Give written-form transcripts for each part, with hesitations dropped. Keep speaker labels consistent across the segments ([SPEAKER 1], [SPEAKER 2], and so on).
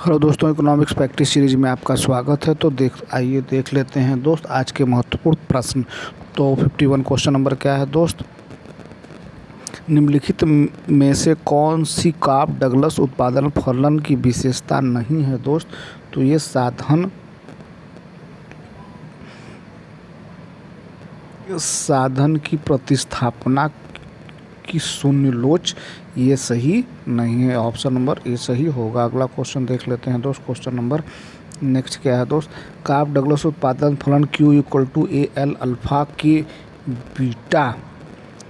[SPEAKER 1] Hello दोस्तों, economics practice series में आपका स्वागत है। तो आइए देख लेते हैं दोस्त आज के महत्वपूर्ण प्रश्न। तो 51 क्वेश्चन नंबर क्या है दोस्त? निम्नलिखित में से कौन सी कार्प डगलस उत्पादन फलन की विशेषता नहीं है दोस्त? तो ये साधन की प्रतिस्थापना की शून्य लोच, ये सही नहीं है। ऑप्शन नंबर ए सही होगा। अगला क्वेश्चन देख लेते हैं दोस्त। क्वेश्चन नंबर नेक्स्ट क्या है दोस्त? कार्प डगलस उत्पादन फलन Q equal to A L alpha K beta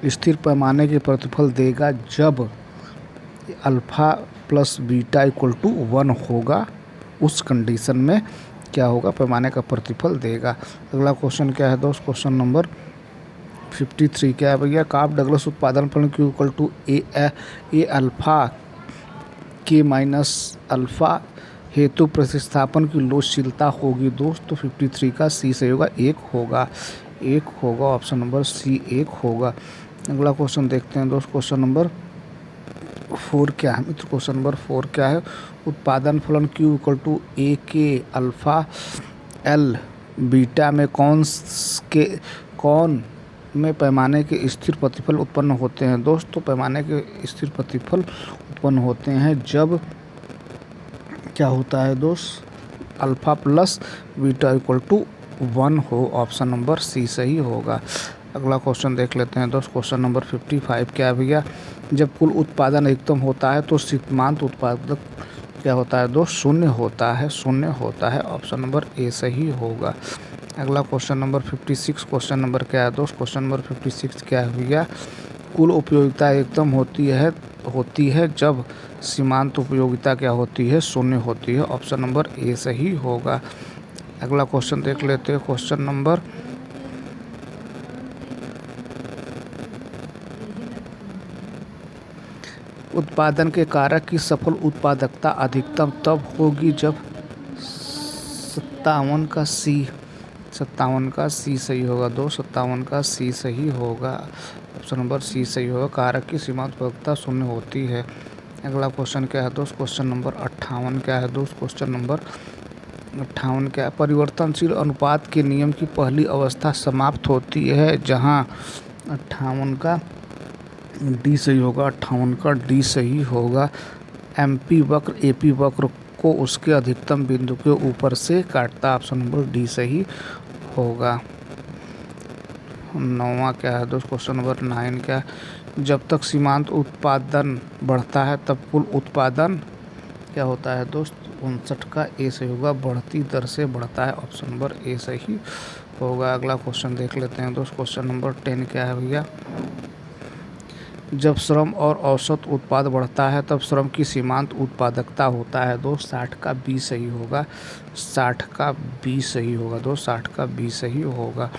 [SPEAKER 1] स्थिर पैमाने के प्रतिफल देगा जब alpha plus beta equal to 1 होगा। उस कंडीशन में क्या होगा? पैमाने का प्रतिफल देगा। अगला क्वेश्चन क्या है दोस्त? क्वेश्चन नंबर 53 क्या है भैया? कार्प डगलस उत्पादन फलन Q equal to A alpha K minus alpha हेतु प्रतिस्थापन की लोचशीलता होगी दोस्त। तो 53 का सी सही होगा, एक होगा। ऑप्शन नंबर सी एक होगा। अगला क्वेश्चन देखते हैं दोस्त। क्वेश्चन नंबर 4 क्या है मित्र? क्वेश्चन नंबर 4 क्या है? उत्पादन फलन Q इक्वल टू ए के अल्फा एल बीटा में कौन में पैमाने के स्थिर प्रतिफल उत्पन्न होते हैं दोस्त? तो पैमाने के स्थिर प्रतिफल उत्पन्न होते हैं जब क्या होता है दोस्त? Alpha plus beta equal to 1 हो। ऑप्शन नंबर सी सही होगा। अगला क्वेश्चन देख लेते हैं दोस्त। क्वेश्चन नंबर 55 क्या है भैया? जब कुल उत्पादन अधिकतम होता है तो सीमांत उत्पादक क्या होता है दोस्त? शून्य होता है। ऑप्शन नंबर ए सही होगा। अगला क्वेश्चन नंबर 56 क्वेश्चन नंबर क्या है दोस्त? क्वेश्चन नंबर 56 क्या है भैया? कुल उपयोगिता अधिकतम होती है जब सीमांत उपयोगिता क्या होती है? शून्य होती है। ऑप्शन नंबर ए सही होगा। अगला क्वेश्चन देख लेते हैं। क्वेश्चन नंबर उत्पादन के कारक की सफल उत्पादकता अधिकतम तब होगी जब 57 का सी सही होगा दोस्त। 57 का सी सही होगा। ऑप्शन नंबर सी सही होगा। कारक की सीमांत उत्पादकता शून्य होती है। अगला क्वेश्चन क्या है दोस्त? क्वेश्चन नंबर 58 क्या है दोस्त? क्वेश्चन नंबर 58 क्या है? परिवर्तनशील अनुपात के नियम की पहली अवस्था समाप्त होती है जहां 58 का डी सही होगा। 58 का डी सही होगा। एमपी वक्र एपी वक्र को उसके अधिकतम बिंदु के ऊपर से काटता। ऑप्शन नंबर डी सही होगा। 9वां क्या है दोस्त? क्वेश्चन नंबर 9 क्या है? जब तक सीमांत उत्पादन बढ़ता है तब कुल उत्पादन क्या होता है दोस्त? 59 का ए सही होगा। बढ़ती दर से बढ़ता है। ऑप्शन नंबर ए सही होगा। अगला क्वेश्चन देख लेते हैं दोस्त। क्वेश्चन नंबर 10 क्या है भैया? जब श्रम और औसत उत्पाद बढ़ता है तब श्रम की सीमांत उत्पादकता होता है दोस्त। 60 का बी सही होगा। 60 का बी सही होगा दोस्त। 60 का बी सही होगा।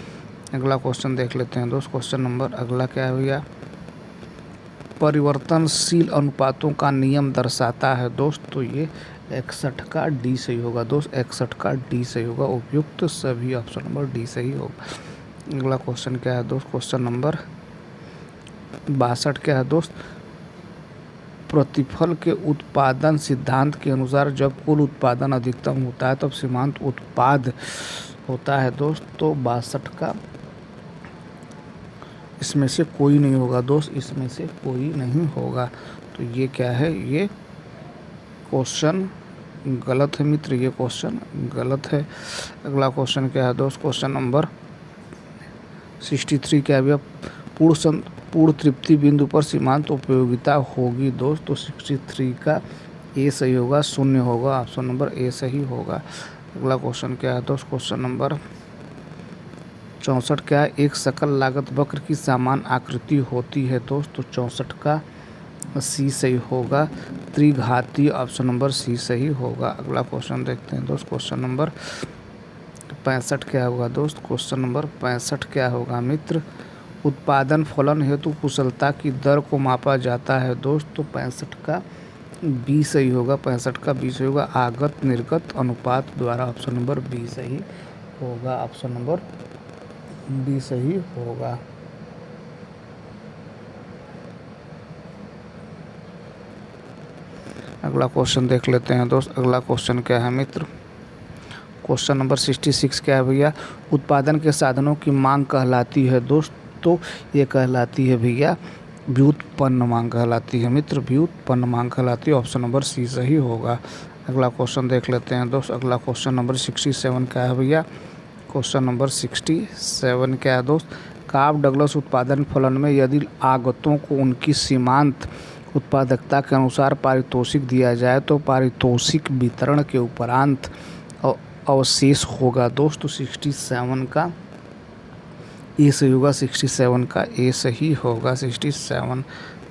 [SPEAKER 1] अगला क्वेश्चन देख लेते हैं दोस्त। क्वेश्चन नंबर अगला क्या है भैया? परिवर्तनशील अनुपातों का नियम दर्शाता है दोस्त। तो ये 61 का डी सही होगा दोस्त। 61 का डी सही होगा। उपयुक्त सभी ऑप्शन नंबर डी सही होगा। अगला क्वेश्चन क्या है दोस्त? क्वेश्चन नंबर 62 क्या है दोस्त? प्रतिफल के उत्पादन सिद्धांत के अनुसार जब कुल उत्पादन अधिकतम होता है तब सीमांत उत्पाद होता है दोस्त। तो 62 का इसमें से कोई नहीं होगा दोस्त। इसमें से कोई नहीं होगा। तो ये क्या है? ये क्वेश्चन गलत है मित्र। ये क्वेश्चन गलत है। अगला क्वेश्चन क्या है दोस्त? क्वेश्चन नंबर 63 क्या है भैया? पूर्ण तृप्ति बिंदु पर सीमांत उपयोगिता होगी दोस्त। तो 63 का ए सही होगा। 0 होगा। ऑप्शन नंबर ए सही होगा। अगला क्वेश्चन क्या है दोस्त? क्वेश्चन नंबर 64 क्या है? एक सकल लागत वक्र की समान आकृति होती है दोस्त। तो 64 का सी सही होगा। त्रिघातीय ऑप्शन नंबर सी सही होगा। अगला क्वेश्चन देखते हैं दोस्त। क्वेश्चन नंबर 65 क्या होगा दोस्त? क्वेश्चन नंबर 65 क्या होगा मित्र? उत्पादन फलन हेतु कुशलता की दर को मापा जाता है दोस्त। तो 65 का बी सही होगा। 65 का बी सही होगा। आगत निर्गत अनुपात द्वारा। ऑप्शन नंबर बी सही होगा। ऑप्शन नंबर बी सही होगा। अगला क्वेश्चन देख लेते हैं दोस्त। अगला क्वेश्चन क्या है मित्र? क्वेश्चन नंबर 66 क्या है भैया? उत्पादन के साधनों की मांग कहलाती है दोस्त, तो ये कहलाती है भैया व्युत्पन्न मांग कहलाती है मित्र, व्युत्पन्न मांग कहलाती है। ऑप्शन नंबर सी सही होगा। अगला क्वेश्चन देख लेते हैं दोस्त। अगला क्वेश्चन नंबर 67 क्या है भैया? क्वेश्चन नंबर 67 क्या है दोस्त? काब डगलस उत्पादन फलन में यदि आगतों को उनकी सीमांत उत्पादकता के अनुसार पारितोषिक दिया जाए तो पारितोषिक वितरण के उपरांत अवशेष होगा दोस्त। तो 67 का ए सही होगा, 67 का ए सही होगा, 67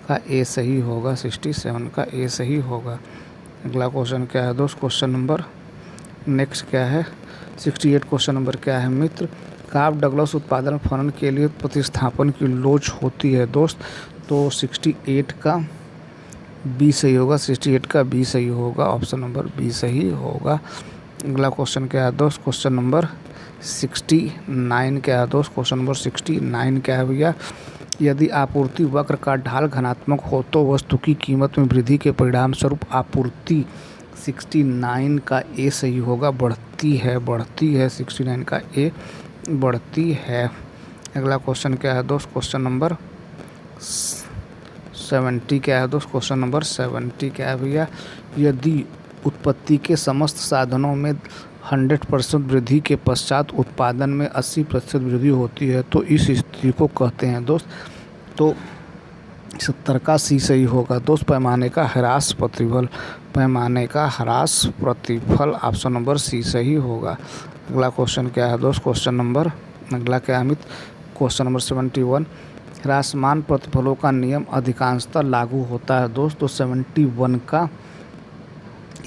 [SPEAKER 1] का ए सही होगा, 67 का ए सही होगा। अगला क्वेश्चन क्या है दोस्त? क्वेश्चन नंबर नेक्स्ट क्या है? 68 क्वेश्चन नंबर क्या है मित्र? काब डगलस उत्पादन फलन के लिए प्रतिस्थापन की लोच होती है दोस्त। तो 68 का बी सही होगा, 68 का बी सही होगा, ऑप्शन नंबर बी सही होगा। अगला क्वेश्चन क्या है दोस्त? क्वेश्चन नंबर 69 क्या है दोस्त? क्वेश्चन नंबर 69 क्या है भैया? यदि आपूर्ति वक्र का ढाल धनात्मक हो तो वस्तु की कीमत में वृद्धि के परिणाम स्वरूप आपूर्ति 69 का ए सही होगा, बढ़ती है 69 का ए बढ़ती है। अगला क्वेश्चन क्या है दोस्त? क्वेश्चन नंबर 70 क्या है दोस्त? क्वेश्चन नंबर 70 क्या है भैया? यदि उत्पत्ति के समस्त साधनों में 100% वृद्धि के पश्चात उत्पादन में 80% वृद्धि होती है तो इस स्थिति को कहते हैं दोस्त। तो 70 का सी सही होगा दोस्त, पैमाने का ह्रास प्रतिफल, पैमाने का ह्रास प्रतिफल, ऑप्शन नंबर सी सही होगा। अगला क्वेश्चन क्या है दोस्त? क्वेश्चन नंबर अगला क्या है मित्र? क्वेश्चन नंबर 71 ह्रासमान प्रतिफलों का नियम अधिकांशतः लागू होता है दोस्त। तो 71 का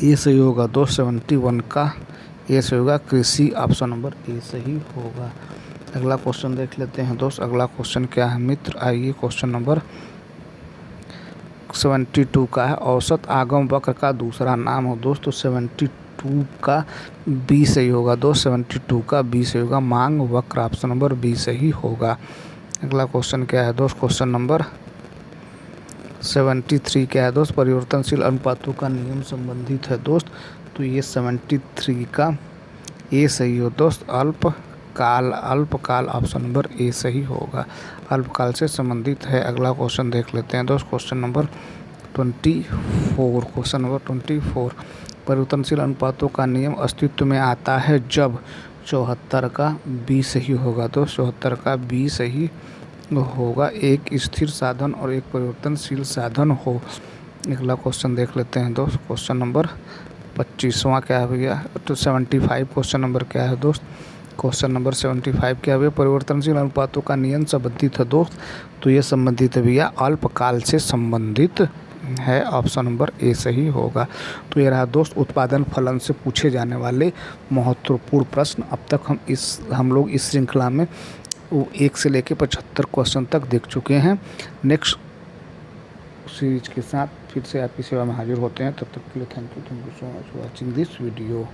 [SPEAKER 1] ए सही होगा दोस्त, 71 का ए सही होगा, कृषि, ऑप्शन नंबर ए सही होगा। अगला क्वेश्चन देख लेते हैं दोस्त। अगला क्वेश्चन क्या है मित्र? आइए क्वेश्चन नंबर 72 का है, औसत आगम वक्र का दूसरा नाम हो दोस्त। तो 72 का बी सही होगा दोस्त, 72 का बी सही होगा, मांग वक्र, ऑप्शन नंबर बी सही होगा। अगला क्वेश्चन क्या है दोस्त? क्वेश्चन नंबर 73 क्या है दोस्त? परिवर्तनशील अनुपातों का नियम संबंधित है दोस्त। तो ये 73 का ए सही हो दोस्त, अल्पकाल, ऑप्शन नंबर ए सही होगा, अल्पकाल से संबंधित है। अगला क्वेश्चन देख लेते हैं दोस्त। क्वेश्चन नंबर 24, क्वेश्चन नंबर 24 परिवर्तनशील अनुपातों का नियम अस्तित्व में आता है जब 74 का बी सही होगा दोस्त, 74 का बी सही होगा, एक स्थिर साधन और एक परिवर्तनशील साधन हो। अगला क्वेश्चन देख लेते हैं दोस्त। क्वेश्चन नंबर 25वां क्या है भैया? तो 75 क्वेश्चन नंबर क्या है दोस्त? क्वेश्चन नंबर 75 क्या है भैया? परिवर्तनशील अनुपातों का नियम संबंधित है दोस्त। तो ये संबंधित है भैया अल्पकाल से संबंधित है, ऑप्शन नंबर ए सही होगा। तो ये रहा दोस्त उत्पादन फलन से पूछे जाने वाले महत्वपूर्ण प्रश्न। अब तक हम लोग इस श्रृंखला में 1 से लेकर 75 क्वेश्चन तक देख चुके हैं। नेक्स्ट सीरीज के साथ फिर से आपकी सेवा में हाजिर होते हैं। तब तक के लिए thank you so much for watching this video.